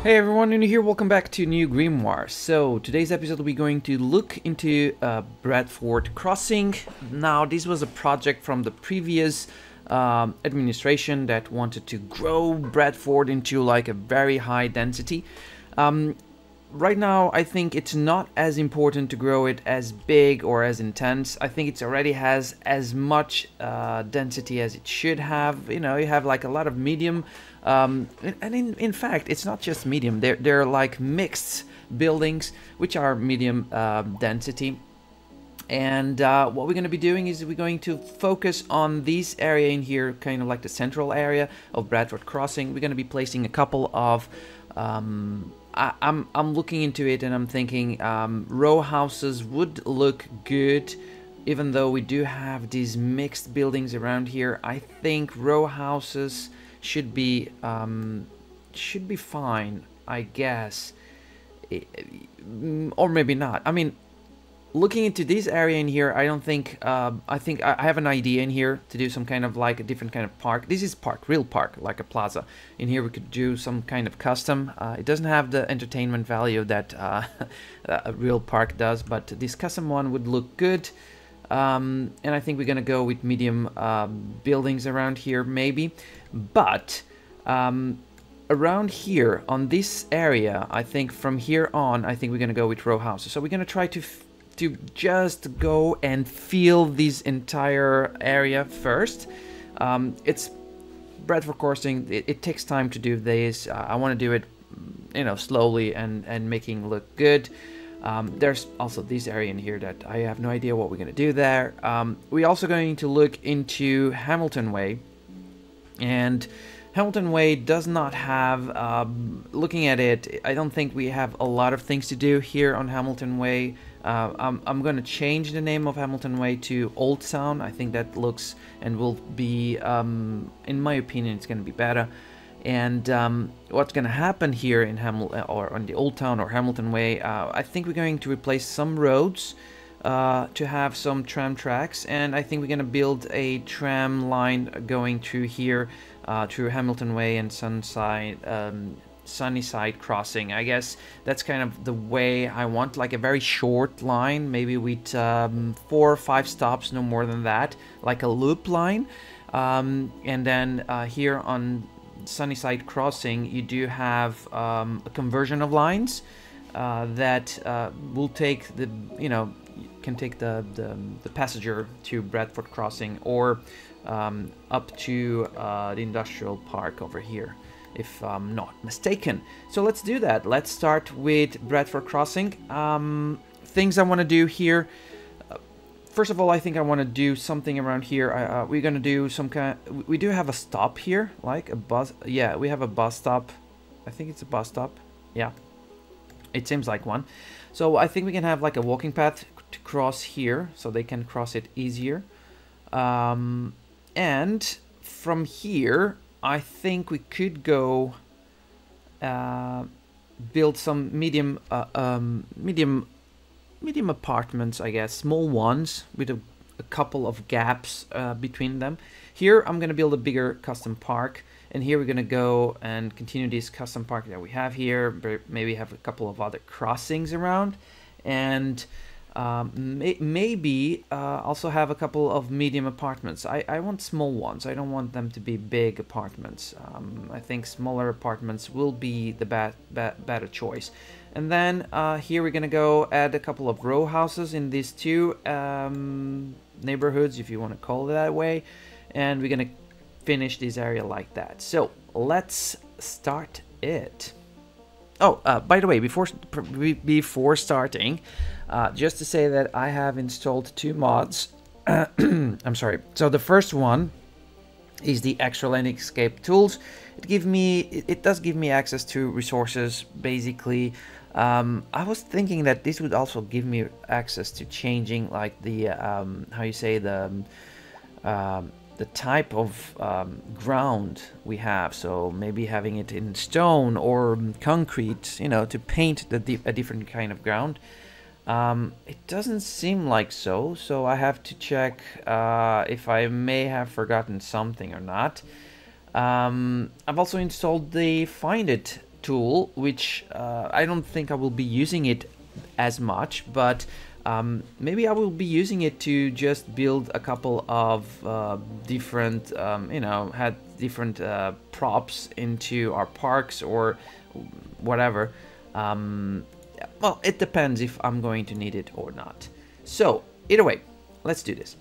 Hey everyone, Nuno here, welcome back to new Grimoire. So, today's episode we're going to look into Bradford Crossing. Now, this was a project from the previous administration that wanted to grow Bradford into like a very high density. Right now, I think it's not as important to grow it as big or as intense. I think it already has as much density as it should have. You know, you have like a lot of medium, and in fact, it's not just medium. They're like mixed buildings, which are medium density. And what we're going to be doing is we're going to focus on this area in here, kind of like the central area of Bradford Crossing. We're going to be placing a couple of I'm looking into it and I'm thinking row houses would look good, even though we do have these mixed buildings around here. I think row houses should be fine, I guess, or maybe not. I mean, looking into this area in here, I don't think, I think I have an idea in here to do some kind of like a different kind of park. This is park, real park, like a plaza. In here we could do some kind of custom. It doesn't have the entertainment value that a real park does, but this custom one would look good. And I think we're gonna go with medium buildings around here maybe. But around here on this area, I think from here on, I think we're gonna go with row houses. So we're gonna try to just go and feel this entire area first. It's Bradford Crossing. It takes time to do this. I want to do it, you know, slowly and making look good. There's also this area in here that I have no idea what we're gonna do there. We're also going to look into Hamilton Way, and Hamilton Way does not have, looking at it, I don't think we have a lot of things to do here on Hamilton Way. I'm going to change the name of Hamilton Way to Old Town. I think that looks and will be, in my opinion, it's going to be better. And what's going to happen here in or on the Old Town or Hamilton Way, I think we're going to replace some roads to have some tram tracks, and I think we're going to build a tram line going through here, through Hamilton Way and Sunnyside Crossing. I guess that's kind of the way I want, like a very short line, maybe with 4 or 5 stops, no more than that, like a loop line. And then here on Sunnyside Crossing, you do have a conversion of lines that will take the, you know, can take the passenger to Bradford Crossing or up to the industrial park over here, if I'm not mistaken. So let's do that. Let's start with Bradford Crossing. Things I want to do here. First of all, I think I want to do something around here. We're going to do some kind. We do have a stop here, like a bus. Yeah, we have a bus stop. I think it's a bus stop. Yeah, it seems like one. So I think we can have like a walking path to cross here, so they can cross it easier. And from here, I think we could go build some medium apartments, I guess, small ones with a couple of gaps between them. Here I'm gonna build a bigger custom park, and here we're gonna go and continue this custom park that we have here. Maybe have a couple of other crossings around, and maybe also have a couple of medium apartments. I want small ones. I don't want them to be big apartments. I think smaller apartments will be the better choice. And then here we're gonna go add a couple of row houses in these two neighborhoods, if you want to call it that way, and we're gonna finish this area like that. So let's start it. Oh, by the way, before starting, just to say that I have installed 2 mods. I'm sorry. So the first one is the extra landscape tools. It does give me access to resources, basically. I was thinking that this would also give me access to changing like the how you say the type of ground we have, so maybe having it in stone or concrete, you know, to paint a different kind of ground. It doesn't seem like so I have to check if I may have forgotten something or not. I've also installed the Find It tool, which I don't think I will be using it as much, but maybe I will be using it to just build a couple of different, you know, had different props into our parks or whatever. Well, it depends if I'm going to need it or not. So, either way, let's do this.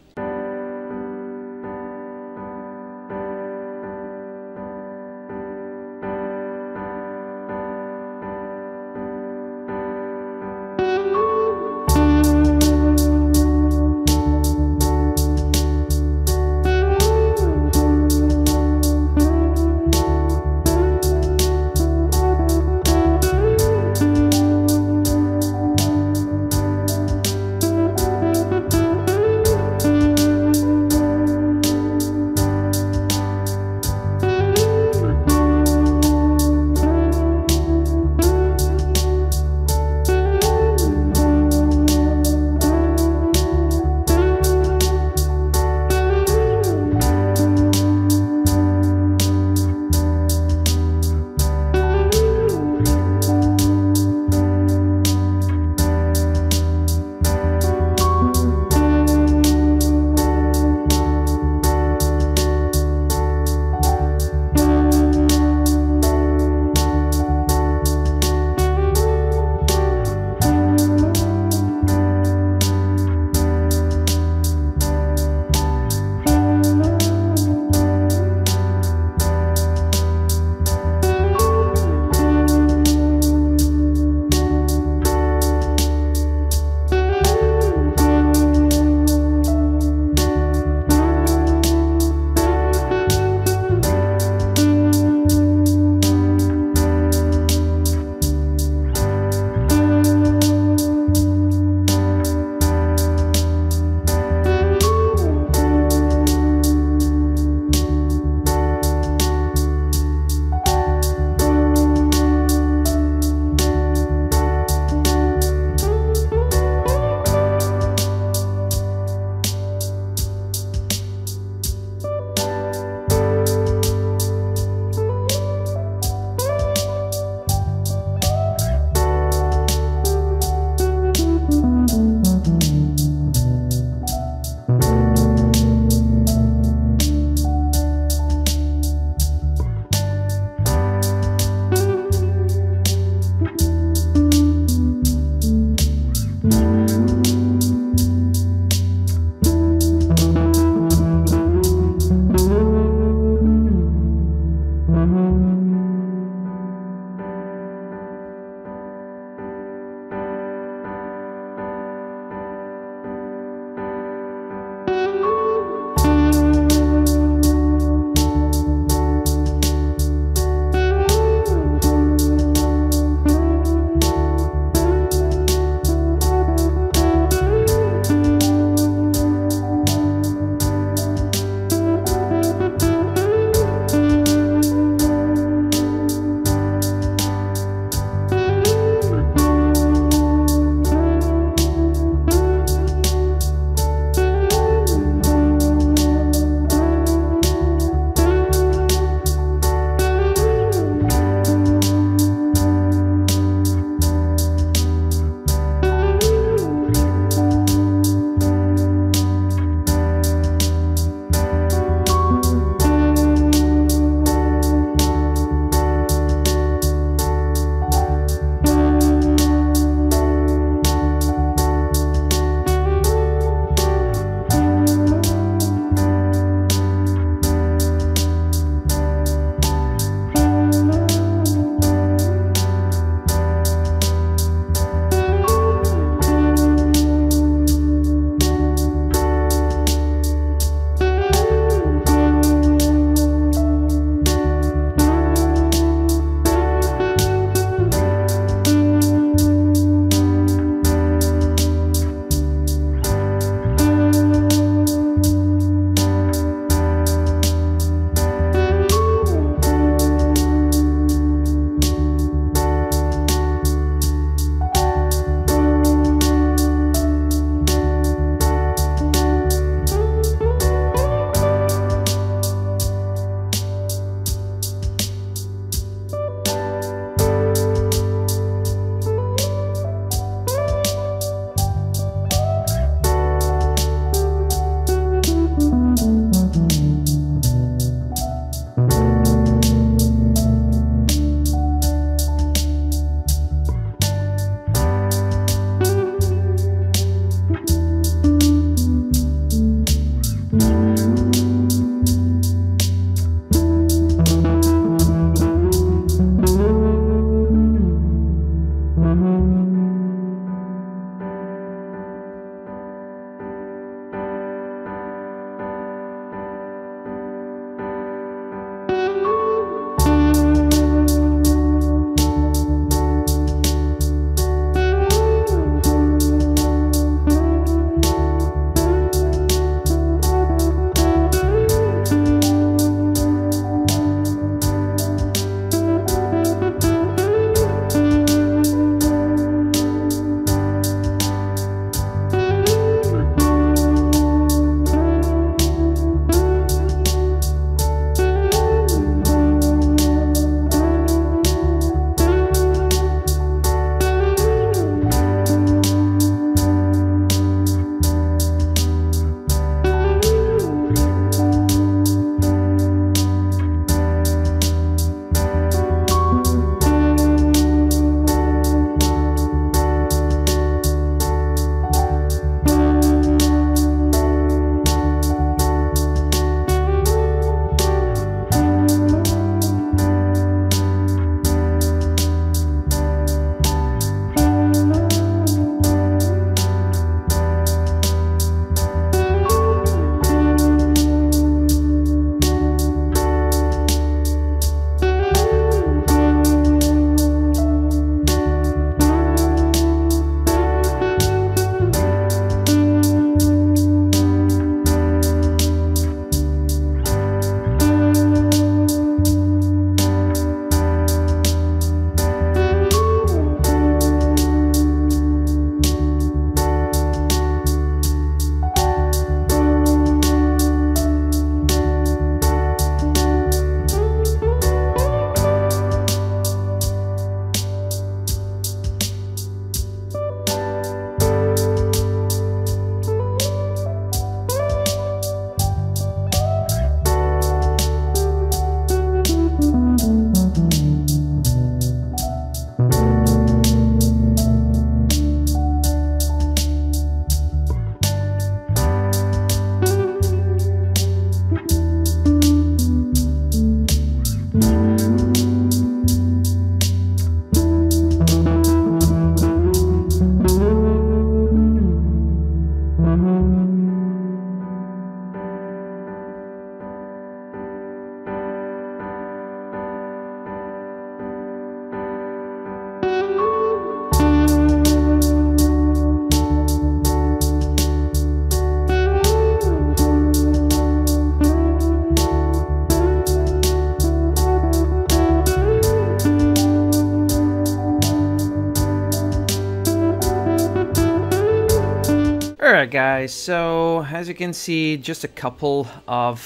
guys, so as you can see, just a couple of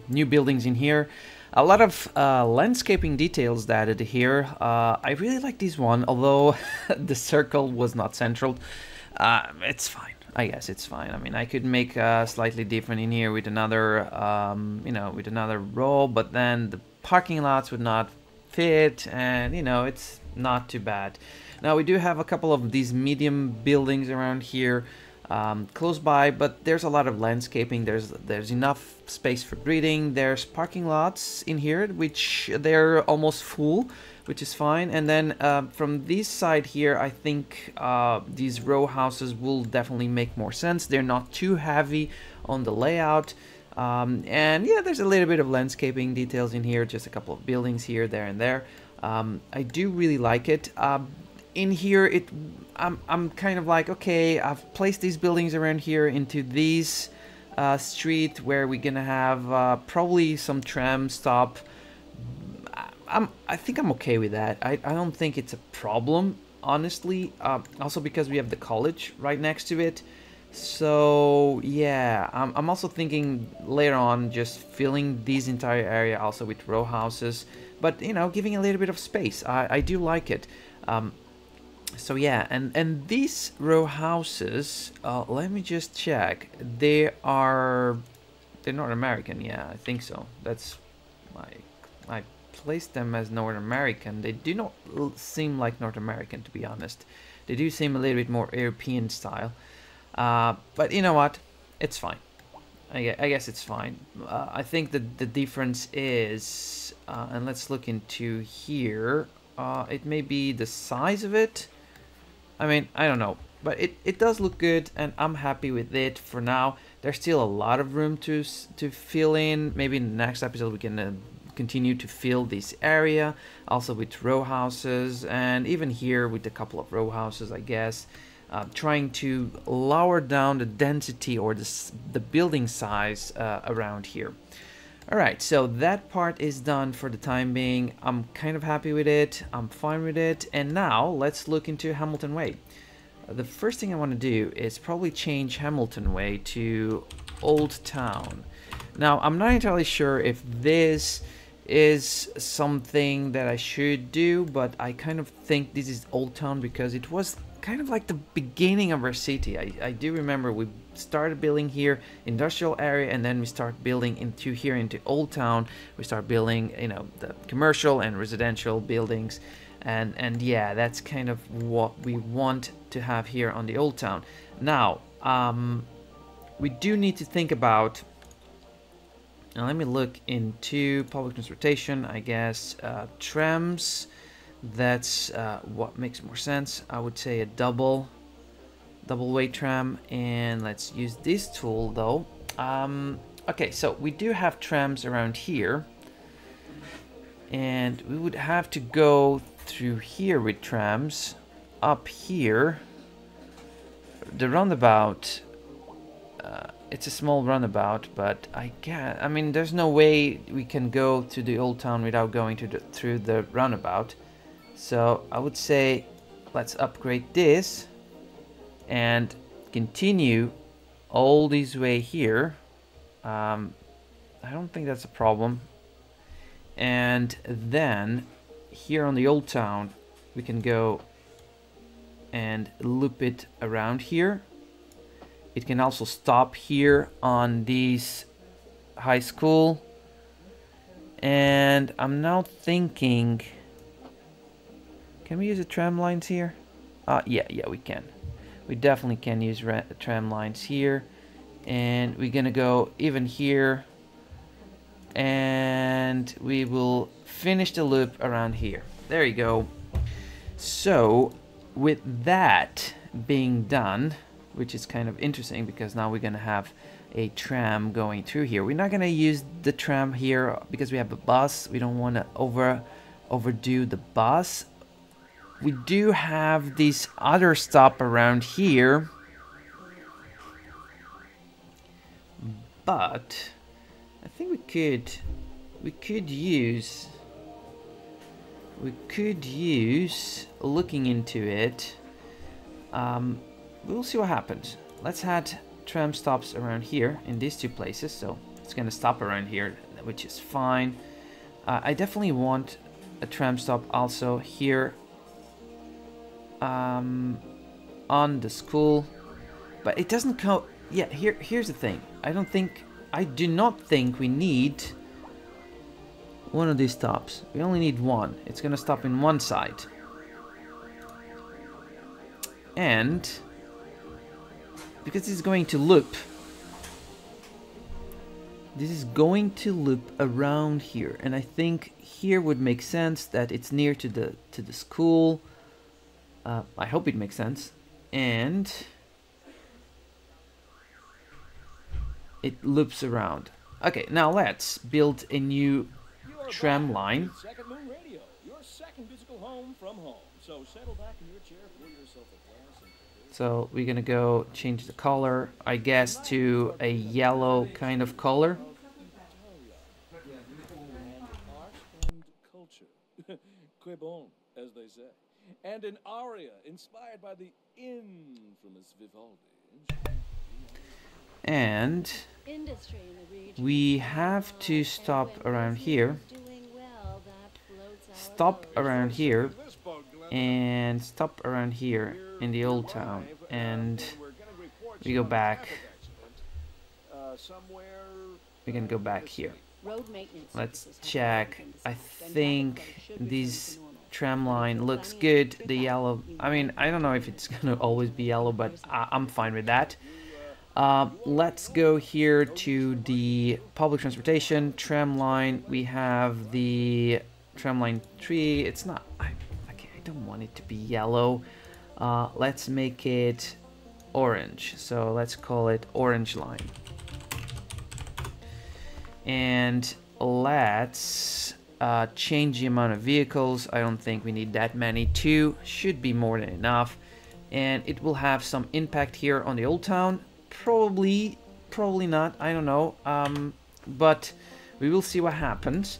new buildings in here. A lot of landscaping details added here. I really like this one, although the circle was not central. It's fine. I guess it's fine. I mean, I could make slightly different in here with another, you know, with another row, but then the parking lots would not fit, and you know, it's not too bad. Now we do have a couple of these medium buildings around here close by, but there's a lot of landscaping. There's enough space for breeding. There's parking lots in here, which they're almost full, which is fine. And then from this side here, I think these row houses will definitely make more sense. They're not too heavy on the layout. And yeah, there's a little bit of landscaping details in here, just a couple of buildings here, there, and there. I do really like it. In here, I'm kind of like, okay, I've placed these buildings around here into these street where we're gonna have probably some tram stop. I think I'm okay with that. I don't think it's a problem, honestly. Also because we have the college right next to it. So yeah, I'm also thinking later on just filling this entire area also with row houses, but you know, giving a little bit of space. I do like it. So yeah, and these row houses, let me just check. They're North American, yeah, I think so. That's I placed them as North American. They do not seem like North American, to be honest. They do seem a little bit more European style. But you know what? It's fine. I guess it's fine. I think that the difference is, and let's look into here. It may be the size of it. I mean, I don't know, but it does look good, and I'm happy with it for now. There's still a lot of room to fill in. Maybe in the next episode we can continue to fill this area, also with row houses, and even here with a couple of row houses, I guess. Trying to lower down the density or the building size around here. Alright, so that part is done for the time being. I'm kind of happy with it. I'm fine with it. And now let's look into Hamilton Way. The first thing I want to do is probably change Hamilton Way to Old Town. Now, I'm not entirely sure if this is something that I should do, but I kind of think this is Old Town because it was kind of like the beginning of our city. I do remember we started building here, industrial area, and then we start building into Old Town. We start building, you know, the commercial and residential buildings, and yeah, that's kind of what we want to have here on the Old Town. Now, we do need to think about. Now let me look into public transportation. I guess trams. That's what makes more sense. I would say a double weight tram, and let's use this tool though. Okay, so we do have trams around here, and we would have to go through here with trams up here. The roundabout, it's a small roundabout, but I mean, there's no way we can go to the Old Town without going through the roundabout. So I would say let's upgrade this and continue all this way here. I don't think that's a problem. And then here on the Old Town we can go and loop it around here. It can also stop here on this high school. And I'm now thinking, can we use the tram lines here? Yeah, we can. We definitely can use tram lines here. And we're gonna go even here. And we will finish the loop around here. There you go. So, with that being done, which is kind of interesting because now we're gonna have a tram going through here. We're not gonna use the tram here because we have a bus. We don't want to overdo the bus. We do have this other stop around here, but I think we could use looking into it. We'll see what happens. Let's head tram stops around here in these two places, so it's gonna stop around here, which is fine. I definitely want a tram stop also here on the school, but it doesn't count. Yeah, here's the thing. I do not think we need one of these stops. We only need one. It's gonna stop in one side. And because this is going to loop, this is going to loop around here, and I think here would make sense that it's near to the school. I hope it makes sense, and it loops around. Okay, now let's build a new tram line. Second Moon Radio, your second physical home from home. So settle back in your chair, pour yourself a glass, and So we're gonna go change the color, I guess, to a yellow kind of color. art and culture. Que bon, as they say. And an aria inspired by the infamous Vivaldi. And we have to stop around here, stop around here, and stop around here in the old town, and we go back. We can go back here. Let's check. I think this tram line looks good. The yellow, I mean, I don't know if it's gonna always be yellow, but I'm fine with that. Let's go here to the public transportation tram line. We have the tram line 3. It's not, I don't want it to be yellow. Let's make it orange. So let's call it orange line. And let's change the amount of vehicles. I don't think we need that many. 2 should be more than enough. And it will have some impact here on the old town. Probably not. I don't know. But we will see what happens.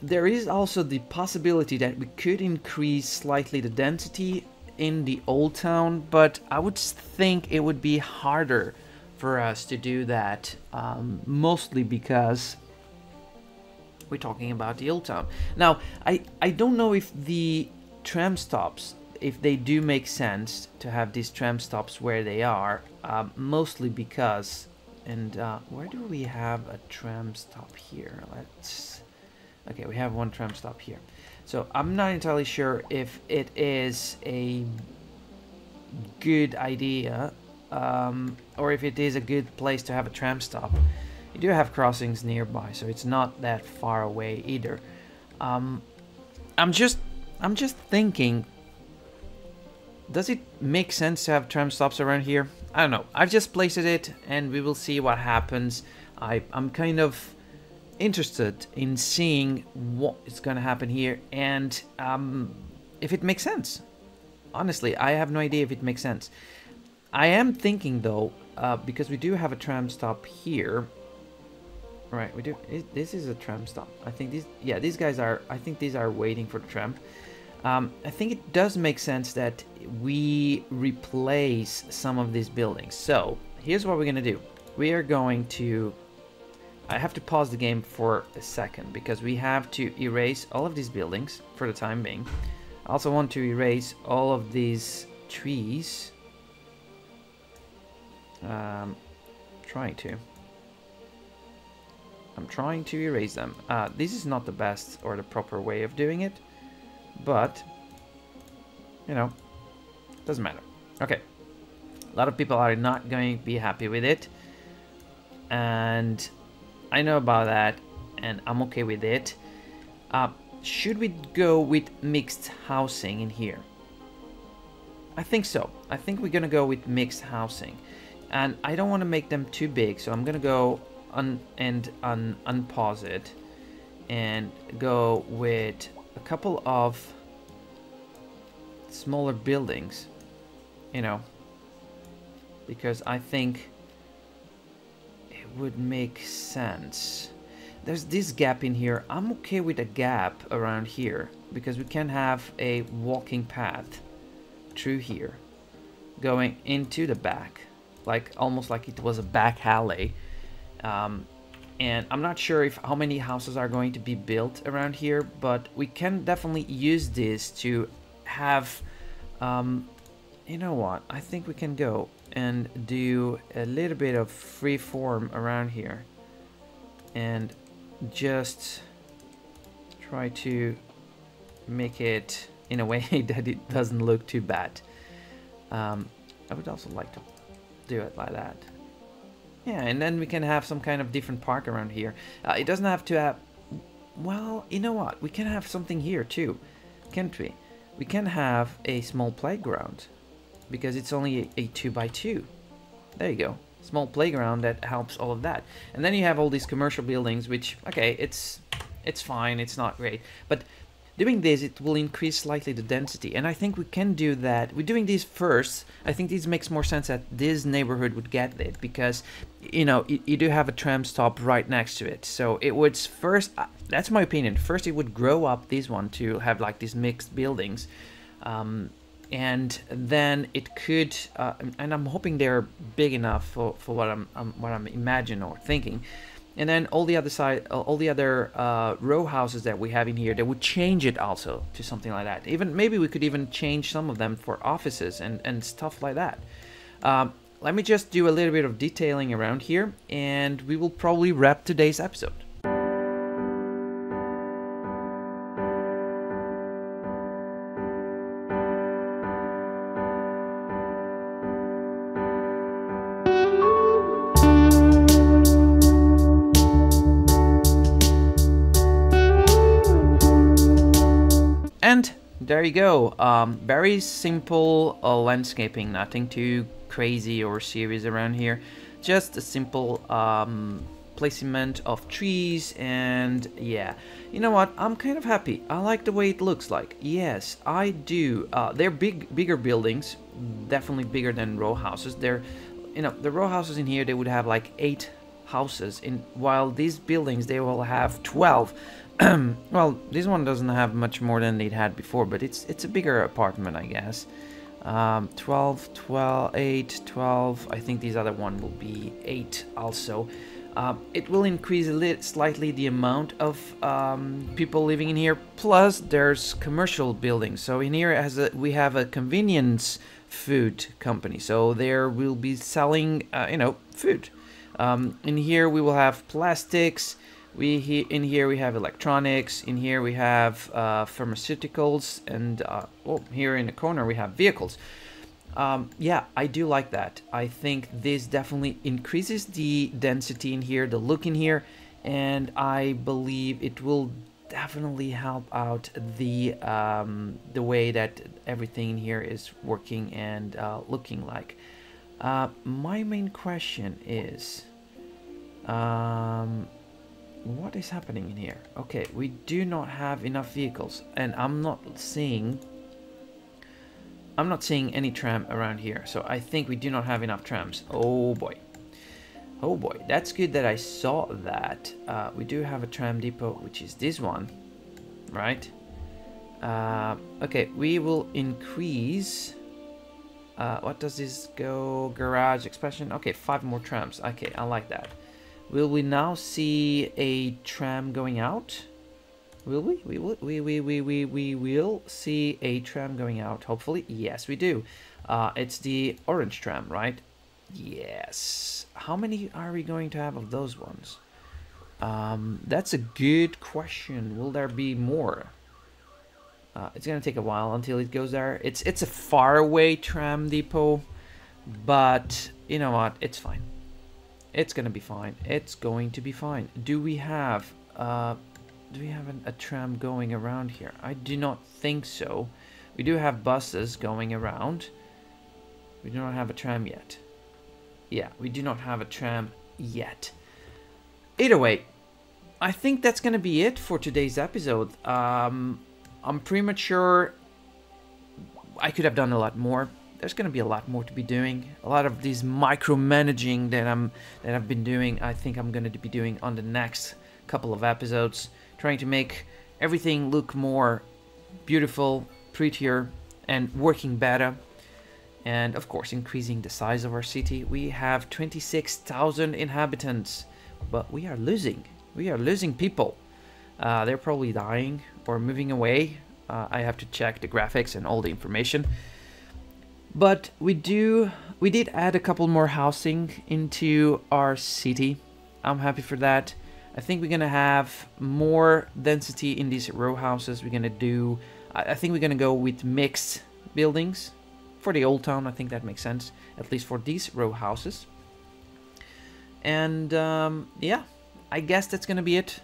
There is also the possibility that we could increase slightly the density in the old town, but I would think it would be harder for us to do that, mostly because we're talking about the old town. Now, I don't know if the tram stops, if they do make sense to have these tram stops where they are, mostly because, and where do we have a tram stop here? Okay, we have one tram stop here. So I'm not entirely sure if it is a good idea, or if it is a good place to have a tram stop. You do have crossings nearby, so it's not that far away either. I'm just thinking, does it make sense to have tram stops around here? I don't know. I've just placed it, and we will see what happens. I'm kind of interested in seeing what is going to happen here, and if it makes sense. Honestly, I have no idea if it makes sense. I am thinking though, because we do have a tram stop here. Right, we do. This is a tram stop. I think these guys are, I think these are waiting for the tram. I think it does make sense that we replace some of these buildings. So here's what we're gonna do. We are going to, I have to pause the game for a second because we have to erase all of these buildings for the time being. I also want to erase all of these trees. I'm trying to erase them. This is not the best or the proper way of doing it, but you know, doesn't matter. Okay, a lot of people are not going to be happy with it, and I know about that, and I'm okay with it. Should we go with mixed housing in here? I think so. I think we're gonna go with mixed housing, and I don't want to make them too big, so I'm gonna go unpause it and go with a couple of smaller buildings, you know, because I think it would make sense. There's this gap in here. I'm okay with a gap around here because we can have a walking path through here going into the back. like almost like it was a back alley. And I'm not sure if how many houses are going to be built around here, but we can definitely use this to have, you know what, I think we can go and do a little bit of free form around here and just try to make it in a way that it doesn't look too bad. I would also like to do it like that. Yeah, and then we can have some kind of different park around here. It doesn't have to have... Well, you know what? We can have something here too, can't we? We can have a small playground, because it's only a 2x2. There you go. Small playground that helps all of that. And then you have all these commercial buildings, which, okay, it's fine, it's not great. But doing this, it will increase slightly the density, and I think we can do that. We're doing this first. I think this makes more sense that this neighborhood would get it, because, you know, you do have a tram stop right next to it. So it would first, that's my opinion, first it would grow up this one to have like these mixed buildings. And then it could, and I'm hoping they're big enough for what I'm imagining or thinking. And then all the other side, all the other row houses that we have in here, they would change it also to something like that. Even maybe we could even change some of them for offices and stuff like that. Let me just do a little bit of detailing around here, and we will probably wrap today's episode. And there you go. Very simple landscaping, nothing too crazy or serious around here. Just a simple placement of trees, and yeah, you know what? I'm kind of happy. I like the way it looks like. Yes, I do. They're bigger buildings, definitely bigger than row houses. They're, you know, the row houses in here, they would have like 8 houses, while these buildings, they will have 12. Well, this one doesn't have much more than it had before, but it's a bigger apartment, I guess. 12, 8, 12. I think these other one will be 8 also. It will increase slightly the amount of people living in here. Plus, there's commercial buildings. So in here, we have a convenience food company. So there will be selling, you know, food. In here, we will have plastics. In here we have electronics. In here we have pharmaceuticals, and here in the corner we have vehicles. Yeah, I do like that. I think this definitely increases the density in here, the look in here, and I believe it will definitely help out the way that everything in here is working and looking like. My main question is, what is happening in here? Okay, we do not have enough vehicles, and I'm not seeing any tram around here, so I think we do not have enough trams. Oh boy. Oh boy, that's good that I saw that. We do have a tram depot, which is this one, right? Okay, we will increase, what does this go? Garage expansion. Okay, 5 more trams. Okay, I like that. Will we now see a tram going out? Will we? We will see a tram going out, hopefully. Yes, we do. It's the orange tram, right? Yes. How many are we going to have of those ones? That's a good question. Will there be more? It's gonna take a while until it goes there. It's a faraway tram depot, but you know what? It's fine. It's gonna be fine. It's going to be fine. Do we have a tram going around here? I do not think so. We do have buses going around. We do not have a tram yet. Yeah, we do not have a tram yet. Either way, I think that's gonna be it for today's episode. I'm pretty much sure I could have done a lot more. There's going to be a lot more to be doing. A lot of these micromanaging that I've been doing, I think I'm going to be doing on the next couple of episodes, trying to make everything look more beautiful, prettier, and working better. and of course increasing the size of our city. We have 26,000 inhabitants, but we are losing people. They're probably dying or moving away. I have to check the graphics and all the information, but we did add a couple more housing into our city. I'm happy for that. I think we're gonna have more density in these row houses. We're gonna do, I think we're gonna go with mixed buildings for the old town. I think that makes sense, at least for these row houses. And yeah, I guess that's gonna be it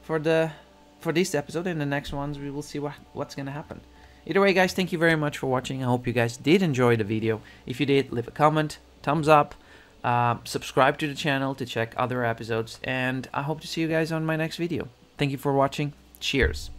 for this episode. In the next ones, we will see what's gonna happen. Either way, guys, thank you very much for watching. I hope you guys did enjoy the video. If you did, leave a comment, thumbs up. Subscribe to the channel to check other episodes, and I hope to see you guys on my next video. Thank you for watching. Cheers.